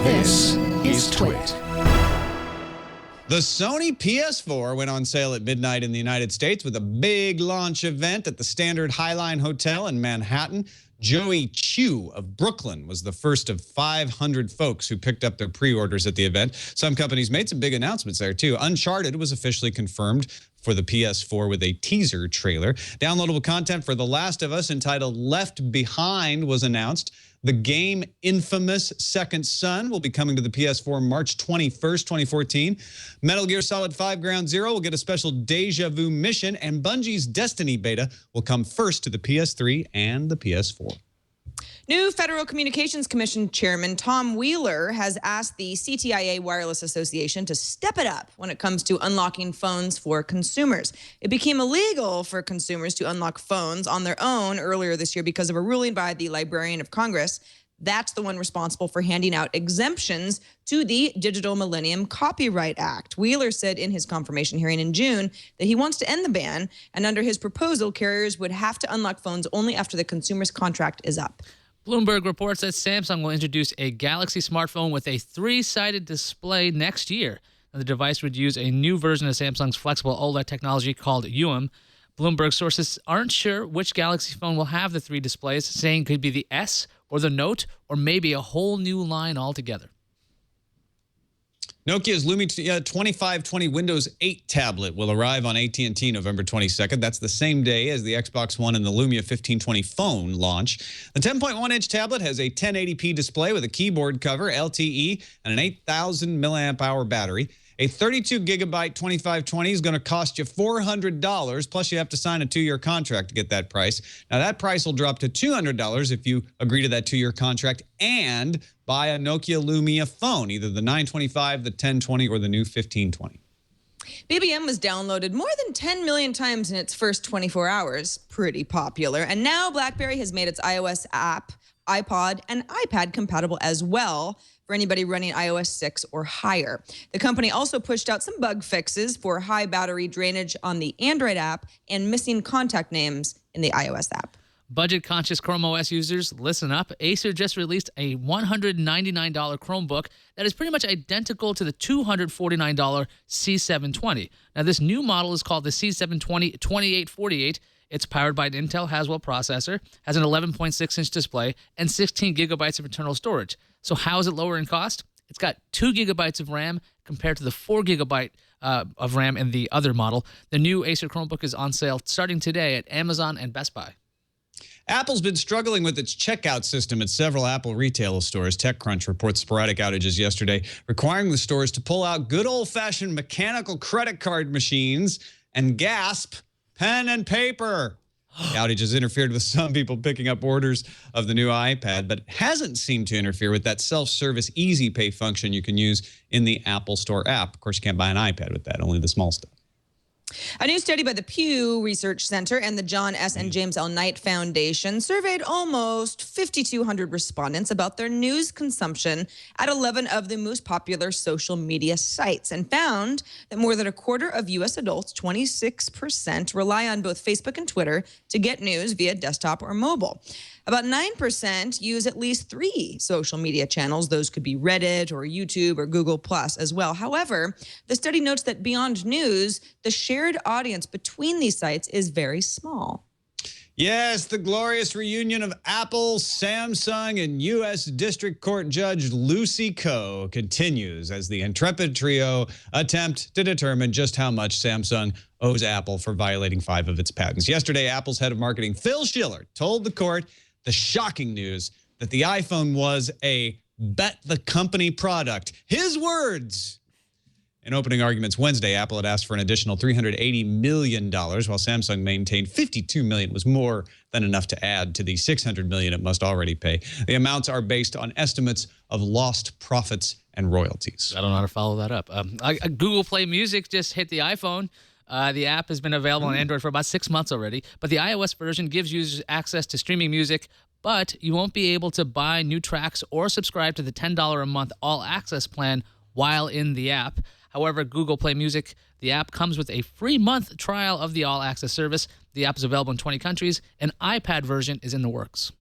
This is Twit. The Sony PS4 went on sale at midnight in the United States with a big launch event at the Standard Highline Hotel in Manhattan. Joey Chu of Brooklyn was the first of 500 folks who picked up their pre-orders at the event. Some companies made some big announcements there, too. Uncharted was officially confirmed for the PS4 with a teaser trailer. Downloadable content for The Last of Us entitled Left Behind was announced. The game Infamous Second Son will be coming to the PS4 March 21st, 2014. Metal Gear Solid 5 Ground Zero will get a special Deja Vu mission, and Bungie's Destiny beta will come first to the PS3 and the PS4. New Federal Communications Commission Chairman Tom Wheeler has asked the CTIA Wireless Association to step it up when it comes to unlocking phones for consumers. It became illegal for consumers to unlock phones on their own earlier this year because of a ruling by the Librarian of Congress. That's the one responsible for handing out exemptions to the Digital Millennium Copyright Act. Wheeler said in his confirmation hearing in June that he wants to end the ban, and under his proposal, carriers would have to unlock phones only after the consumer's contract is up. Bloomberg reports that Samsung will introduce a Galaxy smartphone with a 3-sided display next year. The device would use a new version of Samsung's flexible OLED technology called UM. Bloomberg sources aren't sure which Galaxy phone will have the 3 displays, saying it could be the S or the Note or maybe a whole new line altogether. Nokia's Lumia 2520 Windows 8 tablet will arrive on AT&T November 22nd. That's the same day as the Xbox One and the Lumia 1520 phone launch. The 10.1-inch tablet has a 1080p display with a keyboard cover, LTE, and an 8,000 milliamp hour battery. A 32-gigabyte 2520 is going to cost you $400, plus you have to sign a 2-year contract to get that price. Now, that price will drop to $200 if you agree to that 2-year contract and buy a Nokia Lumia phone, either the 925, the 1020, or the new 1520. BBM was downloaded more than 10 million times in its first 24 hours. Pretty popular. And now BlackBerry has made its iOS app, iPod, and iPad compatible as well for anybody running iOS 6 or higher. The company also pushed out some bug fixes for high battery drainage on the Android app and missing contact names in the iOS app. Budget-conscious Chrome OS users, listen up. Acer just released a $199 Chromebook that is pretty much identical to the $249 C720. Now, this new model is called the C720 2848. It's powered by an Intel Haswell processor, has an 11.6-inch display, and 16 gigabytes of internal storage. So how is it lower in cost? It's got 2 gigabytes of RAM compared to the 4 gigabyte of RAM in the other model. The new Acer Chromebook is on sale starting today at Amazon and Best Buy. Apple's been struggling with its checkout system at several Apple retail stores. TechCrunch reports sporadic outages yesterday, requiring the stores to pull out good old-fashioned mechanical credit card machines and gasp, pen and paper. The outage has interfered with some people picking up orders of the new iPad, but hasn't seemed to interfere with that self-service Easy Pay function you can use in the Apple Store app. Of course, you can't buy an iPad with that, only the small stuff. A new study by the Pew Research Center and the John S. and James L. Knight Foundation surveyed almost 5,200 respondents about their news consumption at 11 of the most popular social media sites and found that more than a quarter of U.S. adults, 26%, rely on both Facebook and Twitter to get news via desktop or mobile. About 9% use at least 3 social media channels. Those could be Reddit or YouTube or Google Plus as well. However, the study notes that beyond news, the shared audience between these sites is very small. Yes, the glorious reunion of Apple, Samsung, and U.S. District Court Judge Lucy Koh continues as the intrepid trio attempt to determine just how much Samsung owes Apple for violating 5 of its patents. Yesterday, Apple's head of marketing, Phil Schiller, told the court the shocking news that the iPhone was a bet-the-company product. His words. In opening arguments Wednesday, Apple had asked for an additional $380 million, while Samsung maintained $52 million was more than enough to add to the $600 million it must already pay. The amounts are based on estimates of lost profits and royalties. I don't know how to follow that up. Google Play Music just hit the iPhone. The app has been available on Android for about 6 months already, but the iOS version gives users access to streaming music, but you won't be able to buy new tracks or subscribe to the $10 a month all-access plan while in the app. However, Google Play Music, the app comes with a free month trial of the all-access service. The app is available in 20 countries. An iPad version is in the works.